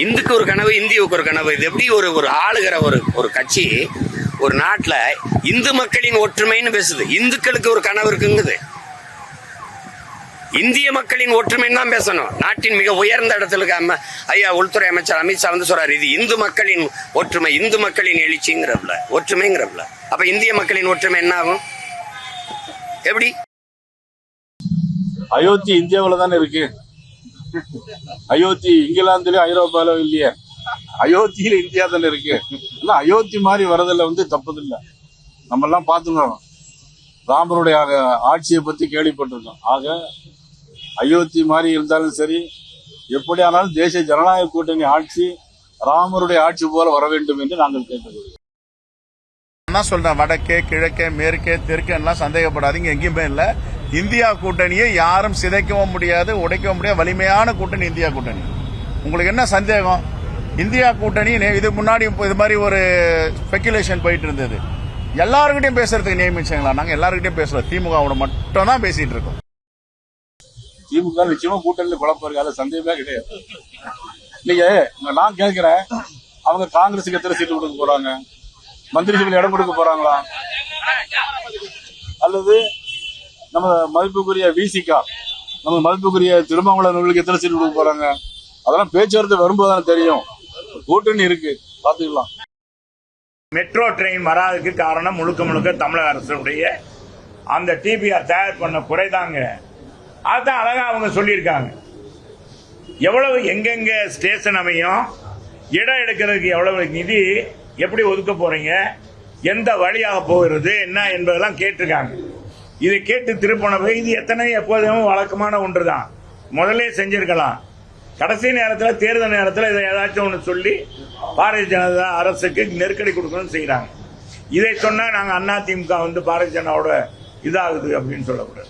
இந்துக்கு ஒரு கனவு, இந்தியாவுக்கு ஒரு கனவு. இது எப்படி ஒரு ஆளுகிற ஒரு கட்சி ஒரு நாட்டில் இந்து மக்களின் ஒற்றுமைன்னு பேசுது? இந்துக்களுக்கு ஒரு கனவு இருக்குங்குது. இந்திய மக்களின் ஒற்றுமைன்னு தான் பேசணும். நாட்டின் மிக உயர்ந்த இடத்துல இருக்க ஐயா உள்துறை அமைச்சர் அமித்ஷா வந்து சொல்றாரு, இது இந்து மக்களின் ஒற்றுமை, இந்து மக்களின் எழுச்சிங்கிறதுல ஒற்றுமைங்கிறதுல. அப்ப இந்திய மக்களின் ஒற்றுமை என்ன ஆகும்? எப்படி? அயோத்தி இந்தியாவில தானே இருக்கு. அயோத்தி இங்கிலாந்துலயும் ஐரோப்பாலும் இல்லையே, அயோத்தியில இந்தியா தானே இருக்கு. அயோத்தி மாதிரி வரதில்ல வந்து தப்புதில்லை. நம்ம எல்லாம் பாத்துக்கோம், ராமருடைய ஆட்சியை பத்தி கேள்விப்பட்டிருக்கோம். ஆக அயோத்தி மாதிரி இருந்தாலும் சரி, எப்படி ஆனாலும் தேசிய ஜனநாயக கூட்டணி ஆட்சி ராமருடைய ஆட்சி போல வர வேண்டும் என்று நாங்கள் கேட்டுக்கொள்கிறோம். நான் சொல்றேன், வடக்கே கிழக்கே மேற்கே தெற்கே எல்லாம் சந்தேகப்படாதீங்க, எங்கேயுமே இல்ல. இந்தியா கூட்டணியை யாரும் சிதைக்கவும் முடியாது, உடைக்கவும் முடியாது. வலிமையான கூட்டணி இந்தியா கூட்டணி. உங்களுக்கு என்ன சந்தேகம்? இந்தியா கூட்டணி இது முன்னாடி இது மாதிரி ஒரு ஸ்பெகுலேஷன் போயிட்டு இருந்தது. எல்லாருக்கிட்டையும் பேசுறதுக்கு நியமிச்சாங்களா? நாங்க எல்லாருக்கிட்டையும் பேசல, திமுகவோட மட்டும் தான் பேசிட்டு இருக்கோம். திமுக நிச்சயமா கூட்டணியில் குழப்பம் இருக்கு, அது சந்தேகமே கிடையாது. இல்லையே, நான் கேட்கிறேன், அவங்க காங்கிரஸுக்கு எத்தனை சீட்டு கொடுக்க போறாங்க? மந்திரி சபையில் இடம் கொடுக்க போறாங்களா? அல்லது நம்ம மதிப்புக்குரிய விசிகா, நம்ம மதிப்புக்குரிய திருமாவளவர்களுக்கு எத்தனை சீட்டு கொடுக்க போறாங்க? அதெல்லாம் பேச்சுவார்த்தை வரும்போதுதான் தெரியும். கூட்டணி இருக்கு, பாத்துக்கலாம். மெட்ரோ ட்ரெயின் வராதுக்கு காரணம் முழுக்க முழுக்க தமிழக அரசுடைய அந்த டிபிஆர் தயார் பண்ண குறைதாங்க. அதுதான் அழகா அவங்க சொல்லியிருக்காங்க. எவ்வளவு எங்கெங்க ஸ்டேஷன் அமையும், இடம் எடுக்கிறதுக்கு எவ்வளவு நிதி, எப்படி ஒதுக்க போறீங்க, எந்த வழியாக போகிறது என்ன என்பதெல்லாம் கேட்டிருக்காங்க. இதை கேட்டு திருப்பணவை இது எத்தனை எப்போதும் வழக்கமான ஒன்றுதான். முதலே செஞ்சிருக்கலாம். கடைசி நேரத்தில், தேர்தல் நேரத்தில் இதை ஏதாச்சும் ஒன்று சொல்லி பாரதிய ஜனதா அரசுக்கு நெருக்கடி கொடுக்கணும்னு செய்யறாங்க. இதை சொன்னா நாங்க அதிமுக வந்து பாரதிய ஜனதாவோட இதாகுது அப்படின்னு சொல்லக்கூடாது.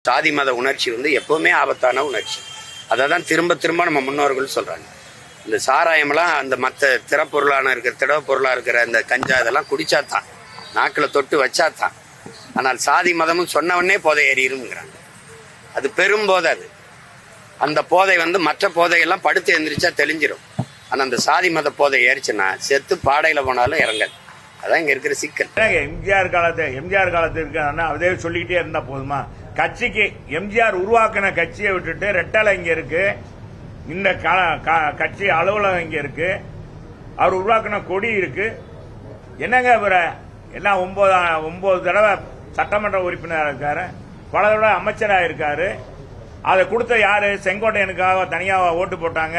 சாதி மத உணர்ச்சி வந்து எப்பவுமே ஆபத்தான உணர்ச்சி. அதை தான் திரும்ப திரும்ப நம்ம முன்னோர்கள் சொல்றாங்க. இந்த சாராயமெல்லாம் அந்த மற்ற திறப்பொருளான இருக்கிற திடவ பொருளாக இருக்கிற இந்த கஞ்சா இதெல்லாம் குடிச்சாதான், நாக்கில் தொட்டு வச்சாதான். ஆனால் சாதி மதமும் சொன்னவொடனே போதை ஏறிடுங்கிறாங்க. அது பெரும் போதை. அது அந்த போதை வந்து மற்ற போதையெல்லாம் படுத்து எந்திரிச்சா தெளிஞ்சிடும். ஆனால் அந்த சாதி மத போதை ஏறிச்சுன்னா செத்து பாடையில் போனாலும் இறங்காது. அதான் இங்கே இருக்கிற சிக்கல். எம்ஜிஆர் காலத்துக்கு அதே சொல்லிக்கிட்டே இருந்தா போதுமா? கட்சிக்கு எம்ஜிஆர் உருவாக்கின கட்சியை விட்டுட்டு ரெட்டலை இங்க இருக்கு, இந்த கட்சி அலுவலகம் இங்க இருக்கு, அவர் உருவாக்கின கொடி இருக்கு. என்னங்க எல்லாம் 9 தடவை சட்டமன்ற உறுப்பினராக இருக்காரு, பல தடவை அமைச்சராக இருக்காரு. அதை கொடுத்த யாரு? செங்கோட்டையனுக்காக தனியாக ஓட்டு போட்டாங்க.